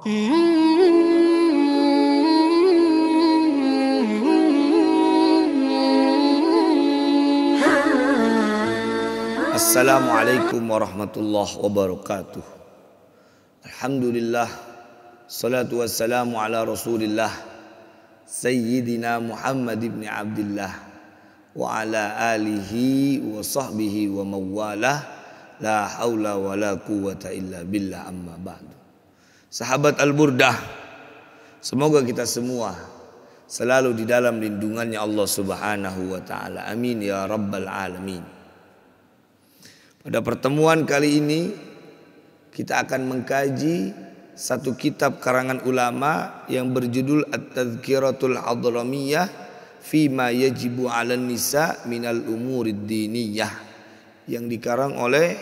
Assalamualaikum warahmatullahi wabarakatuh. Alhamdulillah, salatu wassalamu ala rasulillah Sayyidina Muhammad ibn Abdullah wa ala alihi wa sahbihi wa mawalah. La haula wa la quwata illa billah, amma ba'du. Sahabat Al-Burdah, semoga kita semua selalu di dalam lindungannya Allah subhanahu wa ta'ala. Amin ya rabbal alamin. Pada pertemuan kali ini kita akan mengkaji satu kitab karangan ulama yang berjudul At-Tadhkiratul Hadramiyah Fima Yajibu 'alan Nisa Minal Umurid Diniyah, yang dikarang oleh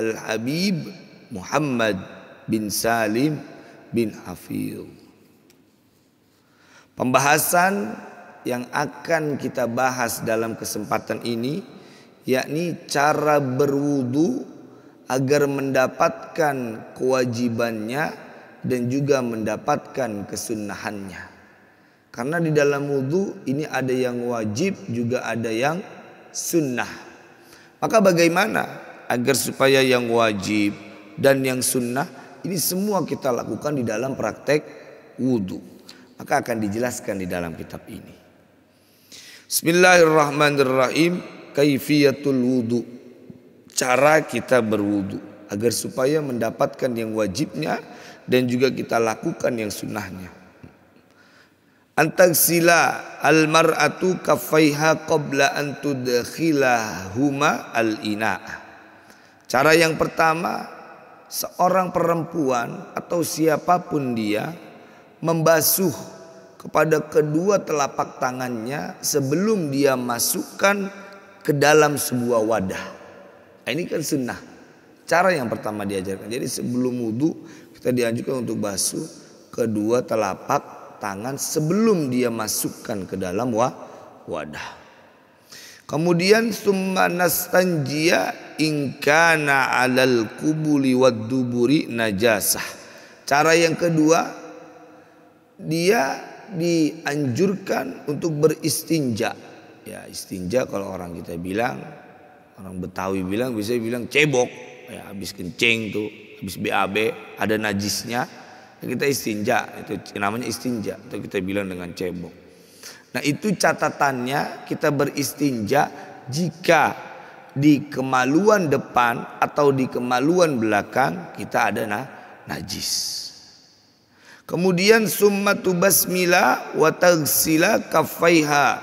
Al-Habib Muhammad bin Salim bin Hafidh. Pembahasan yang akan kita bahas dalam kesempatan ini yakni cara berwudu agar mendapatkan kewajibannya dan juga mendapatkan kesunahannya. Karena di dalam wudu ini ada yang wajib juga ada yang sunnah. Maka bagaimana agar supaya yang wajib dan yang sunnah ini semua kita lakukan di dalam praktek wudu? Maka akan dijelaskan di dalam kitab ini. Bismillahirrahmanirrahim. Kaifiyatul wudu, cara kita berwudu agar supaya mendapatkan yang wajibnya dan juga kita lakukan yang sunnahnya. Antagsila al-mar'atu kaffaiha qabla an tudkhilahuma al-ina'a. Cara yang pertama, seorang perempuan atau siapapun dia membasuh kepada kedua telapak tangannya sebelum dia masukkan ke dalam sebuah wadah. Ini kan sunnah. Cara yang pertama diajarkan. Jadi sebelum wudu kita dianjurkan untuk basuh kedua telapak tangan sebelum dia masukkan ke dalam wadah. Kemudian summa nastanjiya in kana 'alal qubuli wad duburi najasah. Cara yang kedua, dia dianjurkan untuk beristinja. Ya, istinja kalau orang kita bilang, orang Betawi bilang, bisa bilang cebok. Ya, habis kencing tuh, habis BAB ada najisnya, kita istinja, itu namanya istinja, atau kita bilang dengan cebok. Nah, itu catatannya kita beristinja jika di kemaluan depan atau di kemaluan belakang kita ada najis. Kemudian summatu basmila wa taghsila kaffaiha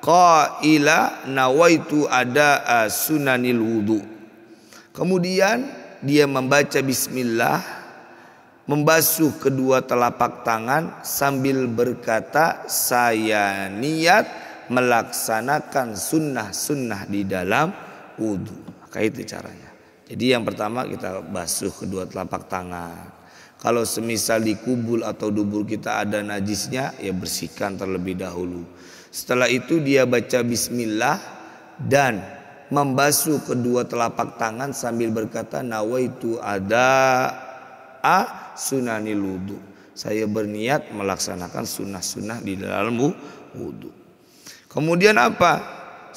qaila nawaitu ada sunanil wudu. Kemudian dia membaca bismillah, membasuh kedua telapak tangan sambil berkata, saya niat melaksanakan sunnah-sunnah di dalam wudu. Maka itu caranya. Jadi yang pertama kita basuh kedua telapak tangan. Kalau semisal di kubul atau dubur kita ada najisnya, ya bersihkan terlebih dahulu. Setelah itu dia baca bismillah dan membasuh kedua telapak tangan sambil berkata nawaitu ada sunanil wudu. Saya berniat melaksanakan sunnah-sunnah di dalam wudu. Kemudian apa?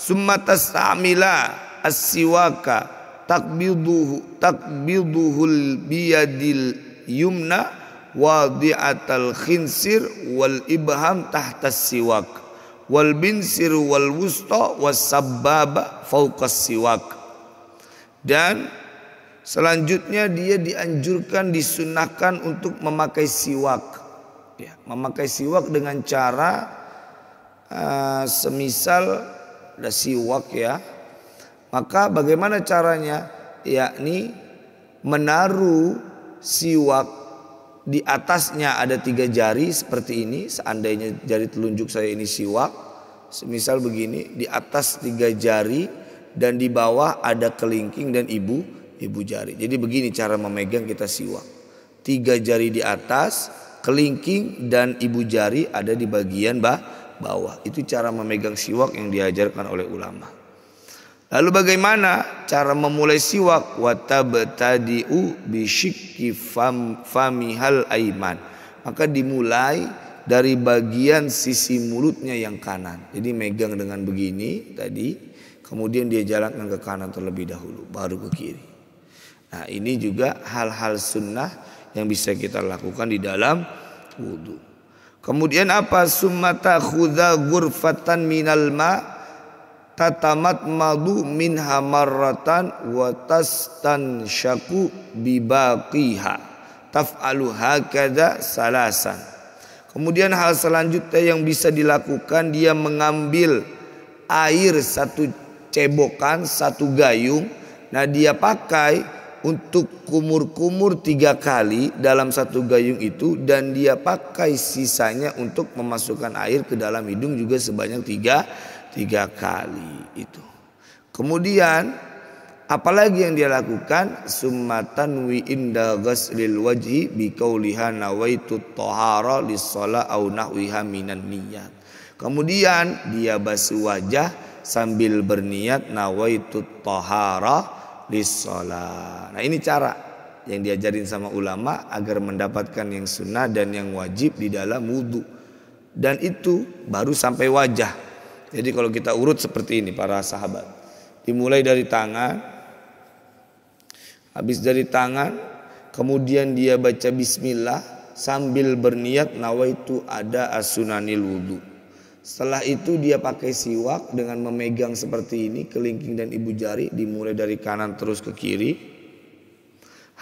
Summa tastamila as-siwaka takbiduhul biyadil yumna wadi'atal khinsir wal ibham tahtas siwak wal binsir wal wusta was sababa fauqas siwak. Dan selanjutnya dia dianjurkan, disunahkan untuk memakai siwak. Ya, memakai siwak dengan cara semisal ada siwak ya. Maka bagaimana caranya? Yakni menaruh siwak di atasnya ada 3 jari seperti ini. Seandainya jari telunjuk saya ini siwak, semisal begini, di atas 3 jari dan di bawah ada kelingking dan ibu jari. Jadi begini cara memegang kita siwak. 3 jari di atas, kelingking dan ibu jari ada di bagian bawah. Itu cara memegang siwak yang diajarkan oleh ulama. Lalu bagaimana cara memulai siwak? Wa tabtadi'u bi syikki famihal aiman. Maka dimulai dari bagian sisi mulutnya yang kanan. Jadi megang dengan begini tadi, kemudian dia jalankan ke kanan terlebih dahulu, baru ke kiri. Nah, ini juga hal-hal sunnah yang bisa kita lakukan di dalam wudu. Kemudian apa? Summata khudha ghurfatan minal ma' tatamat madu minha marratan wa tastanshaku bibaqiha taf'alu hakadha salasan. Kemudian hal selanjutnya yang bisa dilakukan, dia mengambil air satu cebokan, satu gayung. Nah, dia pakai untuk kumur-kumur 3 kali dalam satu gayung itu, dan dia pakai sisanya untuk memasukkan air ke dalam hidung juga sebanyak 3 kali itu. Kemudian apalagi yang dia lakukan? Summatan wi inda ghaslil wajhi bi qauliha nawaitu thahara lis-shalah au nahwiha minan niyyat. Kemudian dia basuh wajah sambil berniat nawaitu thahara lis-shalah. Nah, ini cara yang diajarin sama ulama agar mendapatkan yang sunnah dan yang wajib di dalam wudu. Dan itu baru sampai wajah. Jadi kalau kita urut seperti ini para sahabat, dimulai dari tangan, habis dari tangan, kemudian dia baca bismillah sambil berniat nawaitu ada as-sunanil wudu. Setelah itu dia pakai siwak dengan memegang seperti ini kelingking dan ibu jari, dimulai dari kanan terus ke kiri.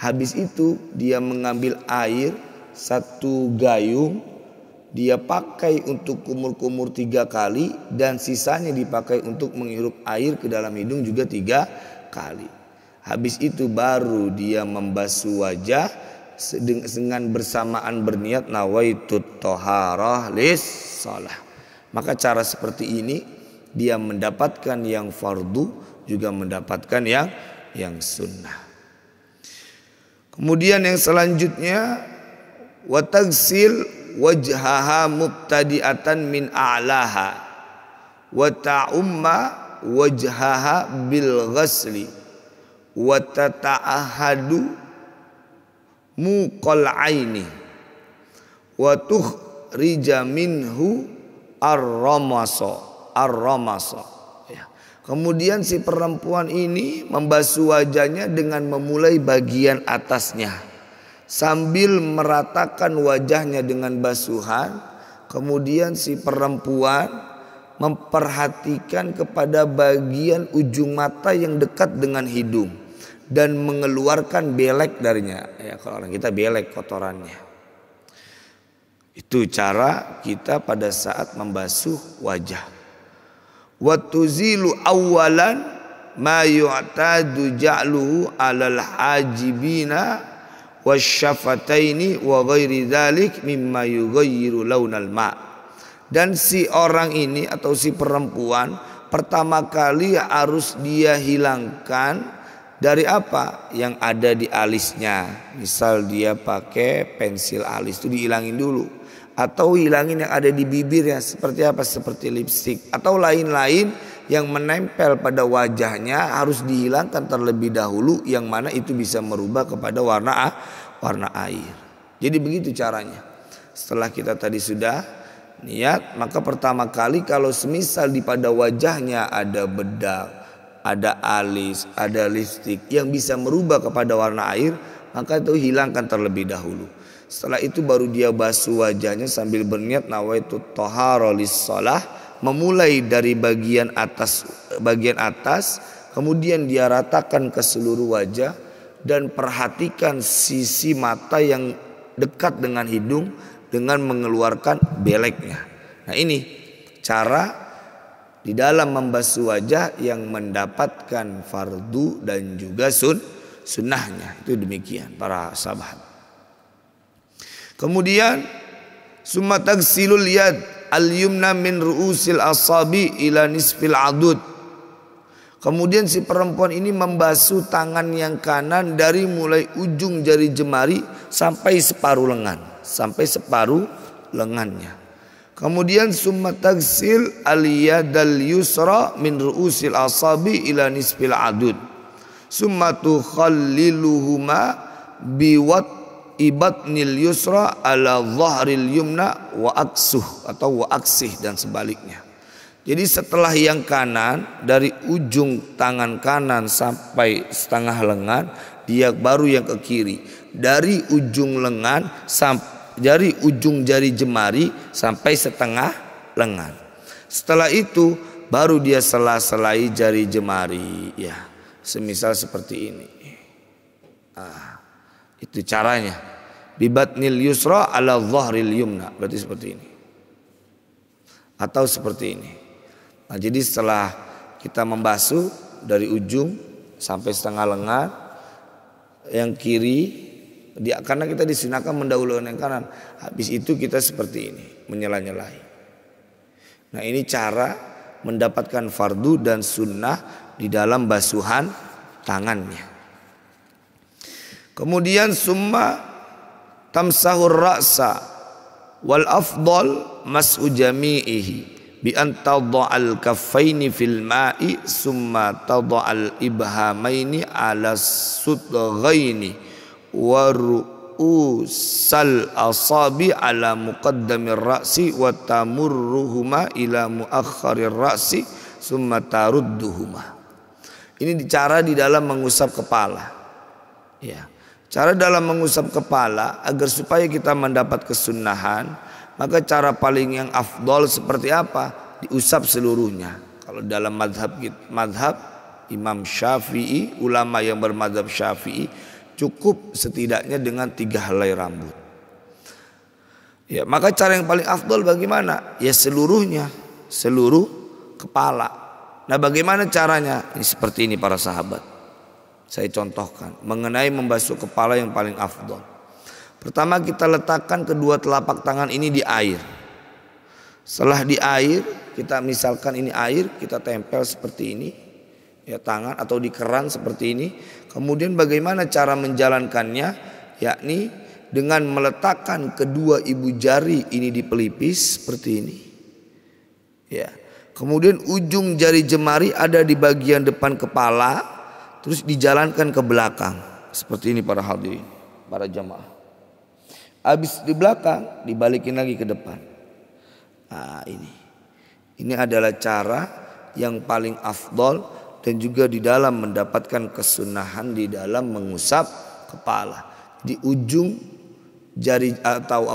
Habis itu dia mengambil air satu gayung, dia pakai untuk kumur-kumur 3 kali, dan sisanya dipakai untuk menghirup air ke dalam hidung juga 3 kali. Habis itu baru dia membasuh wajah dengan bersamaan berniat nawaitut thaharah lis-shalah. Maka cara seperti ini dia mendapatkan yang fardu juga mendapatkan yang sunnah. Kemudian yang selanjutnya wa tagsil wajhaha mubtadi'atan min a'laha wa ta'umma wajhaha bil ghasli wa tata'ahadu muqal aini wa tukhrija minhu ar-ramasa. Ya. Kemudian si perempuan ini membasuh wajahnya dengan memulai bagian atasnya sambil meratakan wajahnya dengan basuhan. Kemudian si perempuan memperhatikan kepada bagian ujung mata yang dekat dengan hidung dan mengeluarkan belek darinya. Ya, kalau orang kita belek kotorannya. Itu cara kita pada saat membasuh wajah. Wa tuzilu awwalan ma yu'tadu ja'luhu 'alal hajibina wasyafataini wa ghairi dzalik mimma yughayyiru launal ma'. Dan si orang ini atau si perempuan pertama kali harus dia hilangkan dari apa yang ada di alisnya. Misal dia pakai pensil alis itu dihilangin dulu, atau hilangin yang ada di bibirnya seperti apa, seperti lipstik atau lain-lain yang menempel pada wajahnya harus dihilangkan terlebih dahulu, yang mana itu bisa merubah kepada warna air. Jadi begitu caranya. Setelah kita tadi sudah niat, maka pertama kali kalau semisal di pada wajahnya ada bedak, ada alis, ada lipstik yang bisa merubah kepada warna air, maka itu hilangkan terlebih dahulu. Setelah itu baru dia basuh wajahnya sambil berniat nawaitu thahara lis-shalah, memulai dari bagian atas, kemudian dia ratakan ke seluruh wajah dan perhatikan sisi mata yang dekat dengan hidung dengan mengeluarkan beleknya. Nah, ini cara di dalam membasuh wajah yang mendapatkan fardu dan juga sunnahnya. Itu demikian para sahabat. Kemudian summa tagsilul yad al-yumna min ru'usil asabi ila nisfil adud. Kemudian si perempuan ini membasuh tangan yang kanan dari mulai ujung jari jemari sampai separuh lengan, sampai separuh lengannya. Kemudian summa tagsil al-yadal yusra min ru'usil asabi ila nisfil adud. Summa tukhalliluhuma biwat ibatnil yusra ala dhahril yumna wa aksuh atau wa aksih dan sebaliknya. Jadi setelah yang kanan dari ujung tangan kanan sampai setengah lengan, dia baru yang ke kiri. Dari ujung lengan dari ujung jari jemari sampai setengah lengan. Setelah itu baru dia sela-selai jari jemari, ya, semisal seperti ini. Itu caranya. Bibatnil yusra ala dhahril yumna, berarti seperti ini. Atau seperti ini. Nah, jadi setelah kita membasuh dari ujung sampai setengah lengan, yang kiri karena kita disunahkan mendahulukan yang kanan. Habis itu kita seperti ini, menyela-nyelai. Nah, ini cara mendapatkan fardu dan sunnah di dalam basuhan tangannya. Kemudian summa tamsahur ra'sa wal afdal mas'u jami'ihi bi an tadha'al kaffaini fil ma'i summa tadha'al ibhamaini 'ala sudghaini wa ru'usal asabi ala muqaddamir ra'si wa tamurruhuma ila muakhirir ra'si summa tarudduhuma. Ini cara di dalam mengusap kepala. Ya. Cara dalam mengusap kepala agar supaya kita mendapat kesunahan, maka cara paling yang afdol seperti apa? Diusap seluruhnya. Kalau dalam madhab Imam Syafi'i, ulama yang bermadhab Syafi'i, cukup setidaknya dengan 3 helai rambut. Ya, maka cara yang paling afdol bagaimana? Ya seluruhnya, seluruh kepala. Nah, bagaimana caranya? Ini seperti ini para sahabat. Saya contohkan mengenai membasuh kepala yang paling afdol. Pertama, kita letakkan kedua telapak tangan ini di air. Setelah di air, kita misalkan ini air, kita tempel seperti ini, ya, tangan atau di keran seperti ini. Kemudian bagaimana cara menjalankannya? Yakni dengan meletakkan kedua ibu jari ini di pelipis seperti ini. Ya. Kemudian ujung jari jemari ada di bagian depan kepala, terus dijalankan ke belakang seperti ini para hadirin, para jamaah. Habis di belakang dibalikin lagi ke depan. Nah, ini adalah cara yang paling afdol dan juga di dalam mendapatkan kesunahan di dalam mengusap kepala. Di ujung jari atau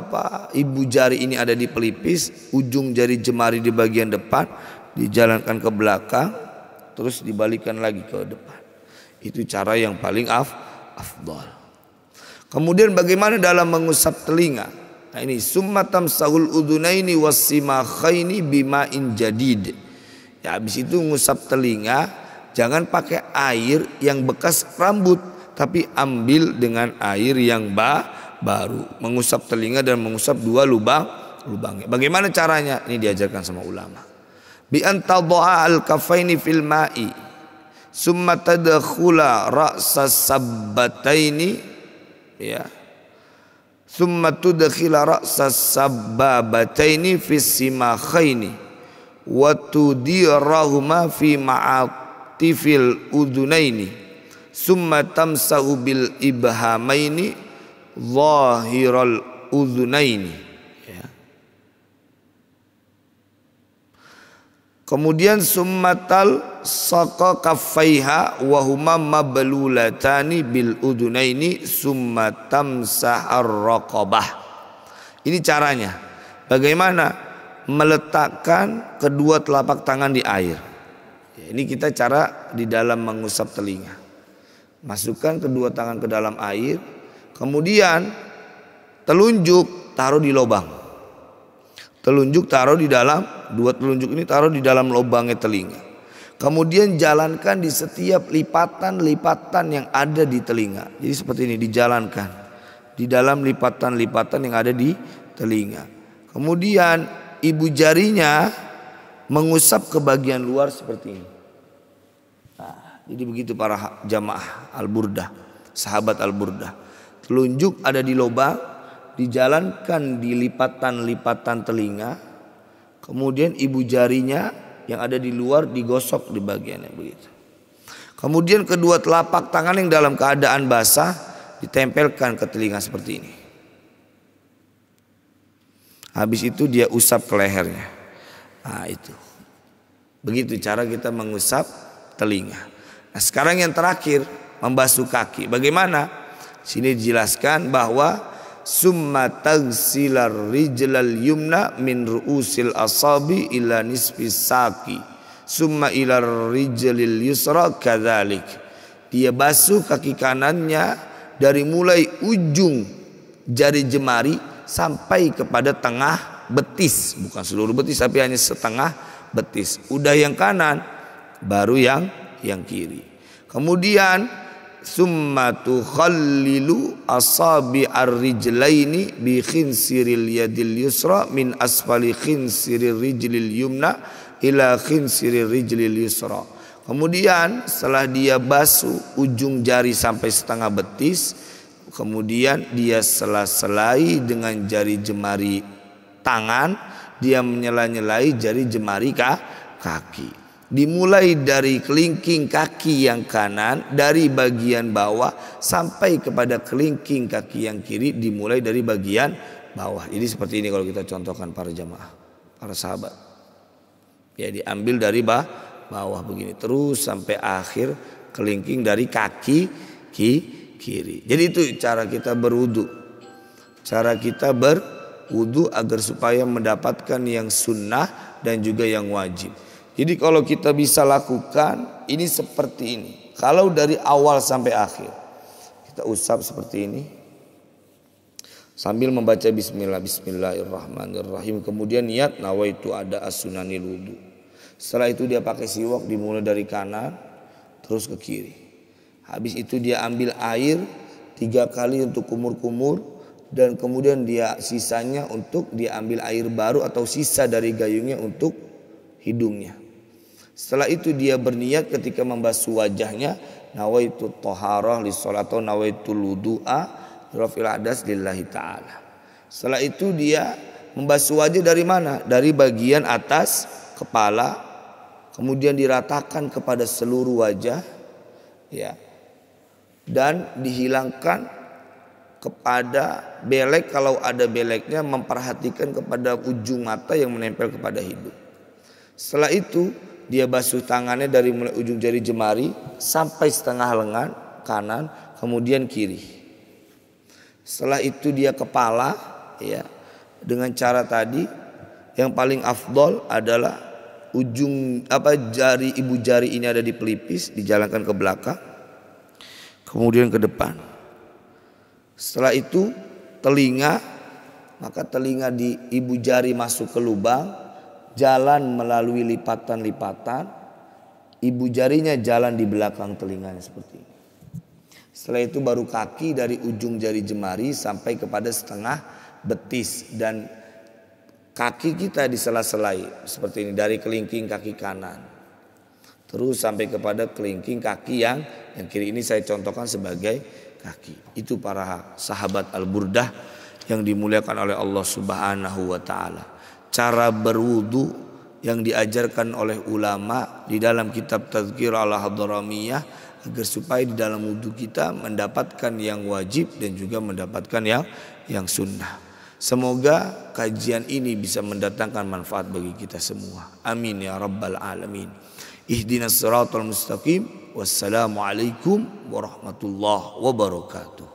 ibu jari ini ada di pelipis, ujung jari jemari di bagian depan, dijalankan ke belakang, terus dibalikan lagi ke depan. Itu cara yang paling afdal. Kemudian bagaimana dalam mengusap telinga? Nah, ini summa tamsahul udhunaini wassimakhaini bima'in jadid. Ya, habis itu ngusap telinga. Jangan pakai air yang bekas rambut, tapi ambil dengan air yang baru. Mengusap telinga dan mengusap 2 lubangnya. Bagaimana caranya? Ini diajarkan sama ulama. Bi an tadha'a al-kaffaini fil ma'i, summa tadkhula ra'sa sabbataini, ya. Summa tudkhila ra'sa sabbataini fis simakhaini wa tudirahuma fi tifil udunaini summa tamsahu bil ibhamaini zahiral udunaini, ya. Kemudian summatal saqa kaffaiha wa huma mablulatani bil udunaini summa tamsahar raqabah. Ini caranya. Bagaimana meletakkan kedua telapak tangan di air. Ini kita cara di dalam mengusap telinga. Masukkan kedua tangan ke dalam air, kemudian telunjuk taruh di lubang. Telunjuk taruh di dalam, 2 telunjuk ini taruh di dalam lubangnya telinga. Kemudian jalankan di setiap lipatan-lipatan yang ada di telinga. Jadi seperti ini dijalankan di dalam lipatan-lipatan yang ada di telinga. Kemudian ibu jarinya mengusap ke bagian luar seperti ini. Nah, jadi begitu para jamaah Al-Burdah, sahabat Al-Burdah. Telunjuk ada di lubang, dijalankan di lipatan-lipatan telinga, Kemudian ibu jarinya yang ada di luar digosok di bagiannya begitu. Kemudian kedua telapak tangan yang dalam keadaan basah ditempelkan ke telinga seperti ini. Habis itu dia usap ke lehernya. Nah itu. Begitu cara kita mengusap telinga. Nah sekarang yang terakhir membasuh kaki. Bagaimana? Sini dijelaskan bahwa summa tagsilar rijlal yumna min ru'usil asabi ila nisfis saqi summa ilar rijlil yusra kadzalik. Dia basuh kaki kanannya dari mulai ujung jari jemari sampai kepada tengah betis, bukan seluruh betis tapi hanya setengah betis. Udah yang kanan baru yang kiri. Kemudian summa tukhallilu asabi ar-rijlaini bi khinsiril yadil yusra min asfali khinsiril rijlil yumna ila khinsiril rijlil yusra. Kemudian setelah dia basuh ujung jari sampai setengah betis, kemudian dia sela-selai dengan jari jemari tangan, dia menyela-nyelai jari jemari kaki. Dimulai dari kelingking kaki yang kanan dari bagian bawah sampai kepada kelingking kaki yang kiri dimulai dari bagian bawah. Jadi seperti ini kalau kita contohkan para jamaah, para sahabat. Ya diambil dari bawah begini terus sampai akhir kelingking dari kaki kiri. Jadi itu cara kita berwudu. Cara kita berwudu agar supaya mendapatkan yang sunnah dan juga yang wajib. Jadi kalau kita bisa lakukan ini seperti ini. Kalau dari awal sampai akhir kita usap seperti ini sambil membaca bismillah, bismillahirrahmanirrahim. Kemudian niat nawaitu ada as-sunanil wudu. Setelah itu dia pakai siwak dimulai dari kanan terus ke kiri. Habis itu dia ambil air 3 kali untuk kumur-kumur dan kemudian dia sisanya untuk dia ambil air baru atau sisa dari gayungnya untuk hidungnya. Setelah itu dia berniat ketika membasuh wajahnya nawaitu thaharah li shalat atau nawaitu wudu'a rafil hadas lillahi ta'ala. Setelah itu dia membasuh wajah dari mana? Dari bagian atas kepala kemudian diratakan kepada seluruh wajah ya. Dan dihilangkan kepada belek kalau ada beleknya, memperhatikan kepada ujung mata yang menempel kepada hidung. Setelah itu dia basuh tangannya dari mulai ujung jari jemari sampai setengah lengan kanan, kemudian kiri. Setelah itu dia kepala ya. Dengan cara tadi yang paling afdol adalah ujung jari ibu jari ini ada di pelipis, dijalankan ke belakang. Kemudian ke depan. Setelah itu telinga, maka telinga di ibu jari masuk ke lubang. Jalan melalui lipatan-lipatan, ibu jarinya jalan di belakang telinganya seperti ini. Setelah itu baru kaki dari ujung jari jemari sampai kepada setengah betis dan kaki kita disela-selai seperti ini dari kelingking kaki kanan terus sampai kepada kelingking kaki yang kiri. Ini saya contohkan sebagai kaki. Itu para sahabat Al-Burdah yang dimuliakan oleh Allah Subhanahu wa taala. Cara berwudu yang diajarkan oleh ulama di dalam kitab Tadhkirah al-Hadramiyah agar supaya di dalam wudu kita mendapatkan yang wajib dan juga mendapatkan yang sunnah. Semoga kajian ini bisa mendatangkan manfaat bagi kita semua. Amin ya rabbal alamin. Ihdinas siratal mustaqim. Wassalamualaikum warahmatullahi wabarakatuh.